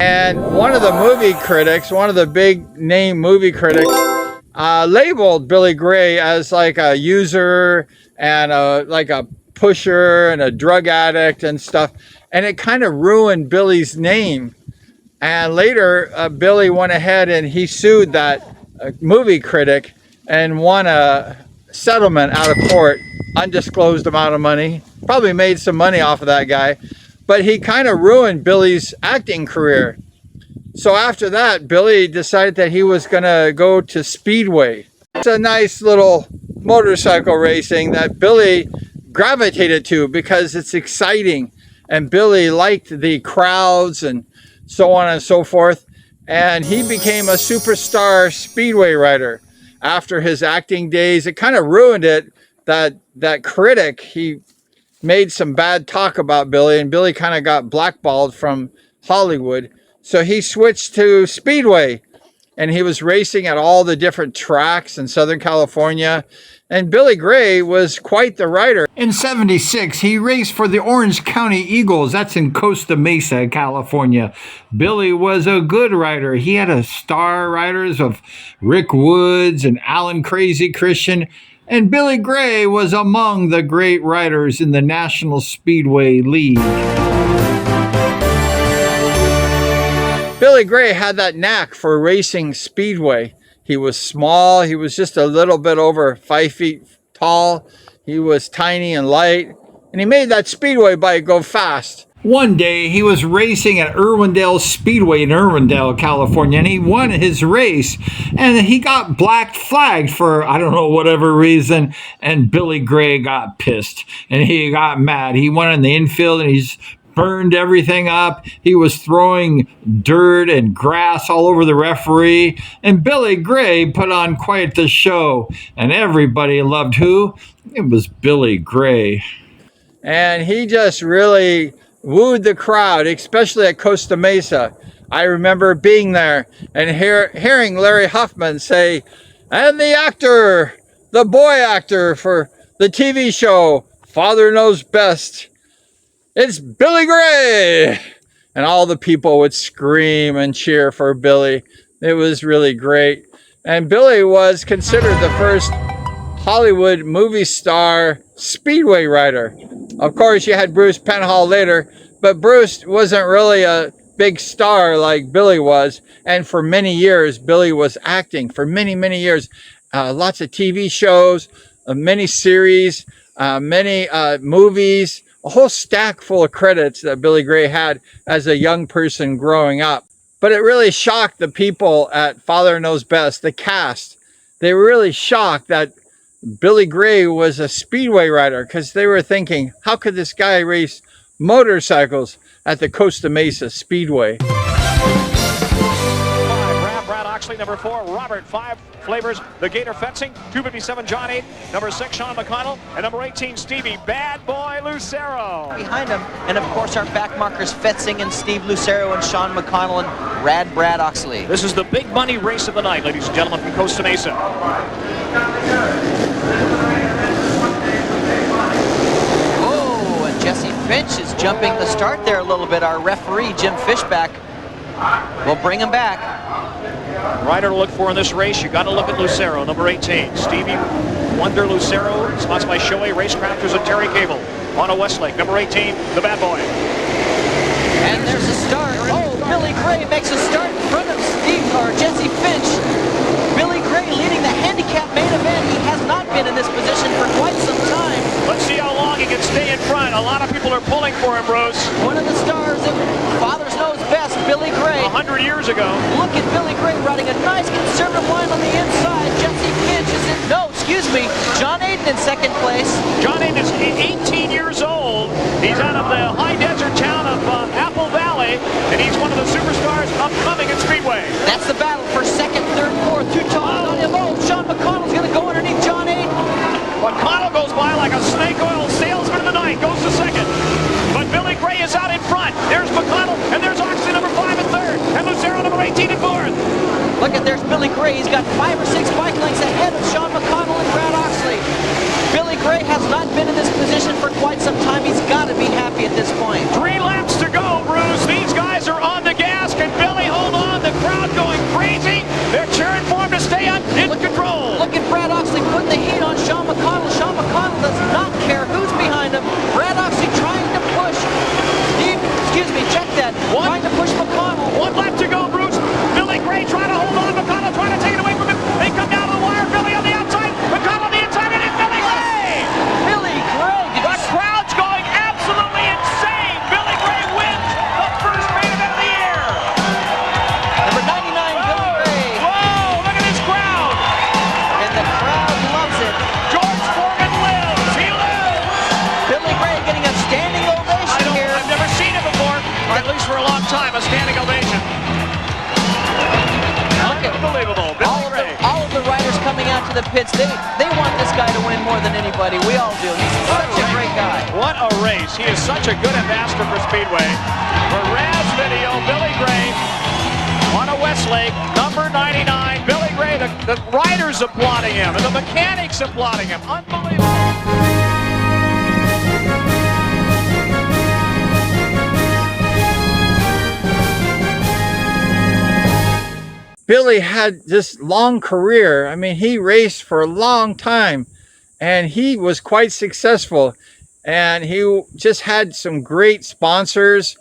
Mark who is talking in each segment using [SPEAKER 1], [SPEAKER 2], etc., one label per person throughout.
[SPEAKER 1] And one of the movie critics, one of the big name movie critics, labeled Billy Gray as like a user and like a pusher and a drug addict and stuff. And it kind of ruined Billy's name. And later, Billy went ahead and he sued that movie critic and won a settlement out of court, undisclosed amount of money. Probably made some money off of that guy. But he kind of ruined Billy's acting career. So after that, Billy decided that he was going to go to Speedway. It's a nice little motorcycle racing that Billy gravitated to because it's exciting. And Billy liked the crowds and so on and so forth. And he became a superstar Speedway rider. After his acting days, it kind of ruined it. That critic, he made some bad talk about Billy, and Billy kind of got blackballed from Hollywood. So he switched to Speedway, and he was racing at all the different tracks in Southern California. And Billy Gray was quite the rider. In '76, he raced for the Orange County Eagles. That's in Costa Mesa, California. Billy was a good rider. He had a star riders of Rick Woods and Alan Crazy Christian. And Billy Gray was among the great riders in the National Speedway League. Billy Gray had that knack for racing Speedway. He was small. He was just a little bit over 5 feet tall. He was tiny and light. And he made that Speedway bike go fast. One day, he was racing at Irwindale Speedway in Irwindale, California, and he won his race. And he got black flagged for, I don't know, whatever reason. And Billy Gray got pissed, and he got mad. He went in the infield, and he's burned everything up. He was throwing dirt and grass all over the referee. And Billy Gray put on quite the show. And everybody loved who? It was Billy Gray. And he just really wooed the crowd, especially at Costa Mesa. I remember being there and hearing Larry Huffman say, and the actor, the boy actor for the TV show, Father Knows Best, it's Billy Gray! And all the people would scream and cheer for Billy. It was really great. And Billy was considered the first Hollywood movie star Speedway rider. Of course, you had Bruce Penhall later, but Bruce wasn't really a big star like Billy was. And for many years, Billy was acting for many, many years. Lots of TV shows, many series, many movies, a whole stack full of credits that Billy Gray had as a young person growing up. But it really shocked the people at Father Knows Best, the cast. They were really shocked that Billy Gray was a Speedway rider because they were thinking, how could this guy race motorcycles at the Costa Mesa Speedway?
[SPEAKER 2] Brad Oxley, number 4, Robert, 5 Flavors, the Gator Fencing, 257 John 8, number 6 Sean McConnell, and number 18 Stevie Bad Boy Lucero.
[SPEAKER 3] Behind him, and of course our back markers Fetzing and Steve Lucero and Sean McConnell and Rad Brad Oxley.
[SPEAKER 2] This is the big money race of the night, ladies and gentlemen, from Costa Mesa.
[SPEAKER 3] Oh, and Jesse Finch is jumping the start there a little bit. Our referee, Jim Fishback, will bring him back.
[SPEAKER 2] Rider to look for in this race, you got to look at Lucero, number 18. Stevie Wonder Lucero, sponsored by Shoei Racecrafters and Terry Cable. On a Westlake, number 18, the Bad Boy.
[SPEAKER 3] And there's a start. Oh, Billy Gray makes a start in front of Jesse Finch. Billy Gray leading the handicap main event. He has not been in this position for quite some time.
[SPEAKER 2] Let's see how long he can stay in front. A lot of people are pulling for him, Bruce.
[SPEAKER 3] One of the stars that Father's Knows Best, Billy Gray.
[SPEAKER 2] 100 years ago.
[SPEAKER 3] Look at Billy Gray riding a nice conservative line on the inside. Jesse Finch is in, John Aiden in second place.
[SPEAKER 2] John Aiden is 18 years old. He's out of the high desert town of Apple Valley, and he's one of the superstars upcoming at Speedway.
[SPEAKER 3] That's the battle for second, third, fourth. Oh, Sean McConnell's going to go underneath John Aiden.
[SPEAKER 2] McConnell goes by like a snake oil salesman of the night, goes to second. But Billy Gray is out in front. There's McConnell, and there's Oxley, number 5 and third, and Lucero, number 18 and fourth.
[SPEAKER 3] Look at, there's Billy Gray. He's got 5 or 6 bike lengths ahead of Sean McConnell and Brad Oxley. Billy Gray has not been in this position for quite some time. He's got to be happy at this point.
[SPEAKER 2] 3 laps to go, Bruce. These guys are on the gas. Can Billy hold on? The crowd going crazy. They're cheering for him to stay in control.
[SPEAKER 3] Look at Brad Oxley putting the heat on Sean McConnell. Sean McConnell does not care who's behind him. Brad Oxley trying to push. Check that. Trying to push McConnell.
[SPEAKER 2] 1 lap to go, Bruce. Billy Gray trying to hold on. McConnell trying to take it away from him. They come down to the wire. Billy on the outside. McConnell on the inside. And it's Billy Gray.
[SPEAKER 3] Billy Gray.
[SPEAKER 2] The crowd's going absolutely insane. Billy Gray wins the first main event of the year.
[SPEAKER 3] Number 99, Billy Gray.
[SPEAKER 2] Whoa, look at this crowd.
[SPEAKER 3] And the crowd loves it.
[SPEAKER 2] George Foreman lives. He lives.
[SPEAKER 3] Billy Gray getting a standing ovation here.
[SPEAKER 2] I've never seen it before, or at least for a long time, a standing ovation. Unbelievable.
[SPEAKER 3] All of the riders coming out to the pits, they want this guy to win more than anybody. We all do. He's such a great guy.
[SPEAKER 2] What a race. He is such a good ambassador for Speedway. For Raz Video, Billy Gray on a Westlake, number 99. Billy Gray, the riders applauding him, and the mechanics applauding him. Unbelievable.
[SPEAKER 1] Billy had this long career. I mean, he raced for a long time and he was quite successful. And he just had some great sponsors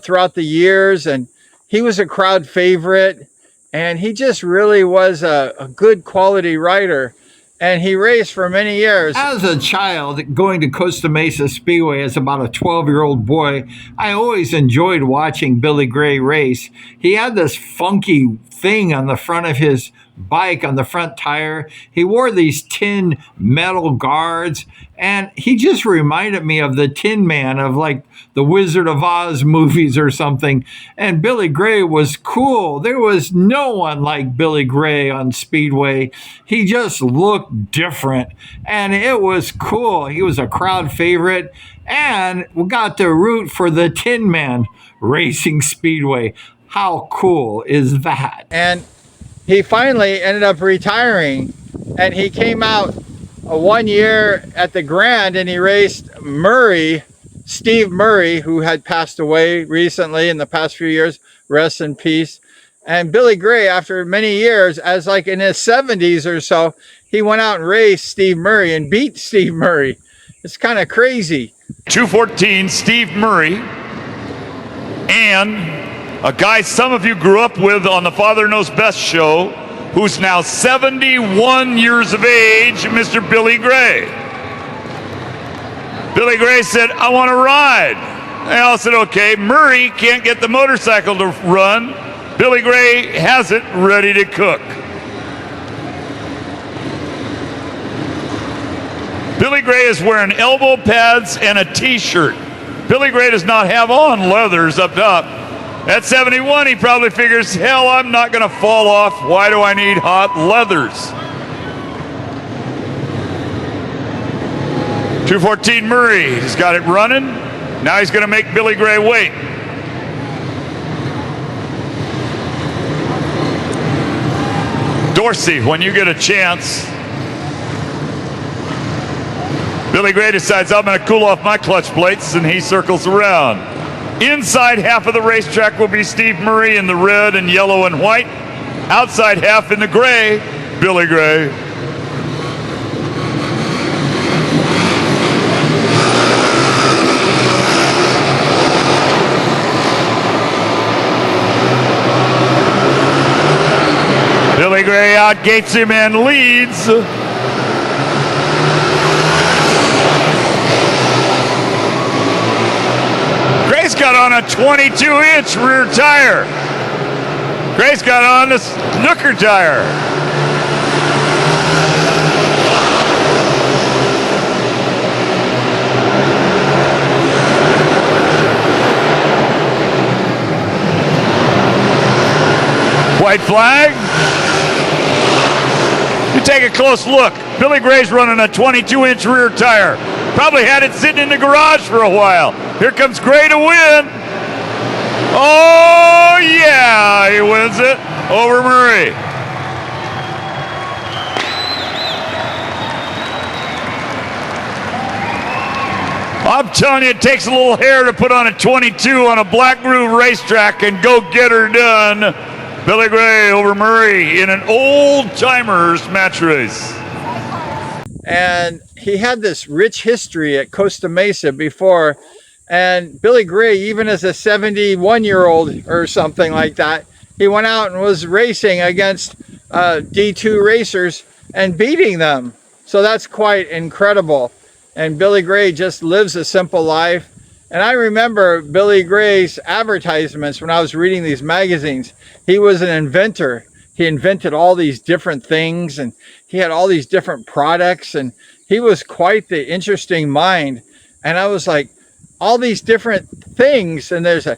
[SPEAKER 1] throughout the years. And he was a crowd favorite. And he just really was a good quality rider. And he raced for many years. As a child, going to Costa Mesa Speedway as about a 12-year-old boy, I always enjoyed watching Billy Gray race. He had this funky thing on the front of his bike, on the front tire. He wore these tin metal guards, and he just reminded me of the Tin Man of like the Wizard of Oz movies or something. And Billy Gray was cool. There was no one like Billy Gray on Speedway. He just looked different, and it was cool. He was a crowd favorite, and we got to root for the Tin Man racing Speedway. How cool is that? And he finally ended up retiring, and he came out 1 year at the Grand, and he raced Steve Murray, who had passed away recently in the past few years, rest in peace. And Billy Gray, after many years, as like in his 70s or so, he went out and raced Steve Murray and beat Steve Murray. It's kind of crazy.
[SPEAKER 4] 214, Steve Murray, and a guy some of you grew up with on the Father Knows Best show, who's now 71 years of age, Mr. Billy Gray. Billy Gray said, I want to ride. They all said, okay. Murray can't get the motorcycle to run. Billy Gray has it ready to cook. Billy Gray is wearing elbow pads and a t-shirt. Billy Gray does not have on leathers up top. At 71, he probably figures, hell, I'm not going to fall off. Why do I need hot leathers? 214 Murray, he's got it running. Now he's going to make Billy Gray wait. Dorsey, when you get a chance. Billy Gray decides, I'm going to cool off my clutch plates, and he circles around. Inside half of the racetrack will be Steve Murray in the red and yellow and white. Outside half in the gray, Billy Gray. Billy Gray outgates him and leads. Gray's got on a 22-inch rear tire. Gray's got on this snooker tire. White flag. You take a close look. Billy Gray's running a 22-inch rear tire. Probably had it sitting in the garage for a while. Here comes Gray to win. Oh, yeah, he wins it over Murray. I'm telling you, it takes a little hair to put on a 22 on a black groove racetrack and go get her done. Billy Gray over Murray in an old-timers match race.
[SPEAKER 1] And he had this rich history at Costa Mesa before. And Billy Gray, even as a 71-year-old or something like that, he went out and was racing against D2 racers and beating them. So that's quite incredible. And Billy Gray just lives a simple life. And I remember Billy Gray's advertisements when I was reading these magazines. He was an inventor. He invented all these different things, and he had all these different products, and he was quite the interesting mind. And I was like, all these different things, and there's a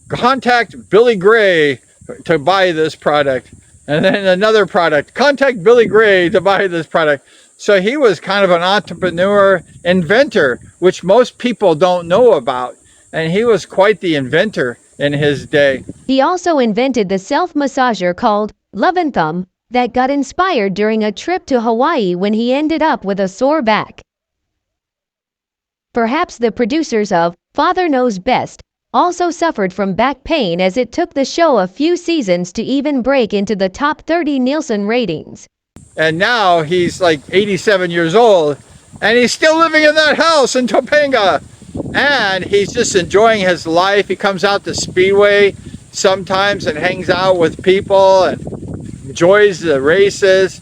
[SPEAKER 1] contact Billy Gray to buy this product, and then another product, contact Billy Gray to buy this product. So he was kind of an entrepreneur inventor, which most people don't know about, and he was quite the inventor in his day.
[SPEAKER 5] He also invented the self-massager called Love and Thumb that got inspired during a trip to Hawaii when he ended up with a sore back. Perhaps the producers of Father Knows Best also suffered from back pain, as it took the show a few seasons to even break into the top 30 Nielsen ratings.
[SPEAKER 1] And now he's like 87 years old, and he's still living in that house in Topanga. And he's just enjoying his life. He comes out to Speedway sometimes and hangs out with people and enjoys the races.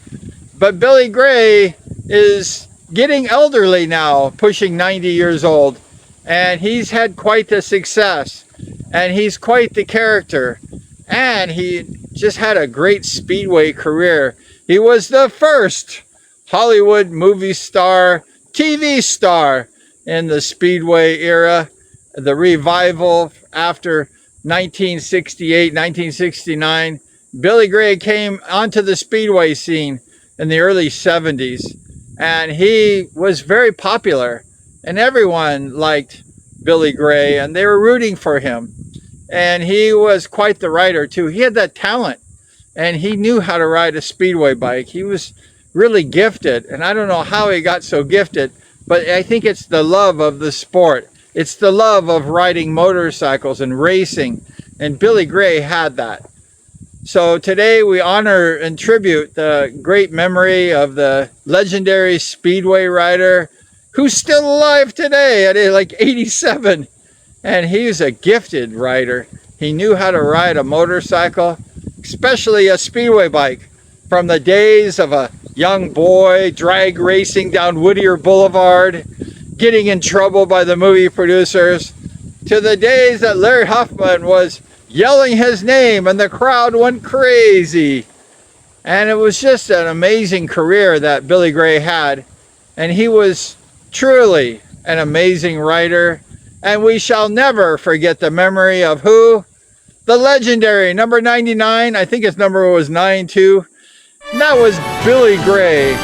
[SPEAKER 1] But Billy Gray is getting elderly now, pushing 90 years old. And he's had quite the success. And he's quite the character. And he just had a great Speedway career. He was the first Hollywood movie star, TV star in the Speedway era, the revival after 1968, 1969. Billy Gray came onto the Speedway scene in the early 70s, and he was very popular, and everyone liked Billy Gray, and they were rooting for him. And he was quite the rider too. He had that talent, and he knew how to ride a Speedway bike. He was really gifted, and I don't know how he got so gifted, but I think it's the love of the sport. It's the love of riding motorcycles and racing, and Billy Gray had that. So today we honor and tribute the great memory of the legendary Speedway rider who's still alive today at like 87. And he's a gifted rider. He knew how to ride a motorcycle, especially a Speedway bike, from the days of a young boy drag racing down Whittier Boulevard, getting in trouble by the movie producers, to the days that Larry Huffman was yelling his name and the crowd went crazy. And it was just an amazing career that Billy Gray had. And he was truly an amazing rider. And we shall never forget the memory of who? The legendary number 99. I think his number was 92. And that was Billy Gray.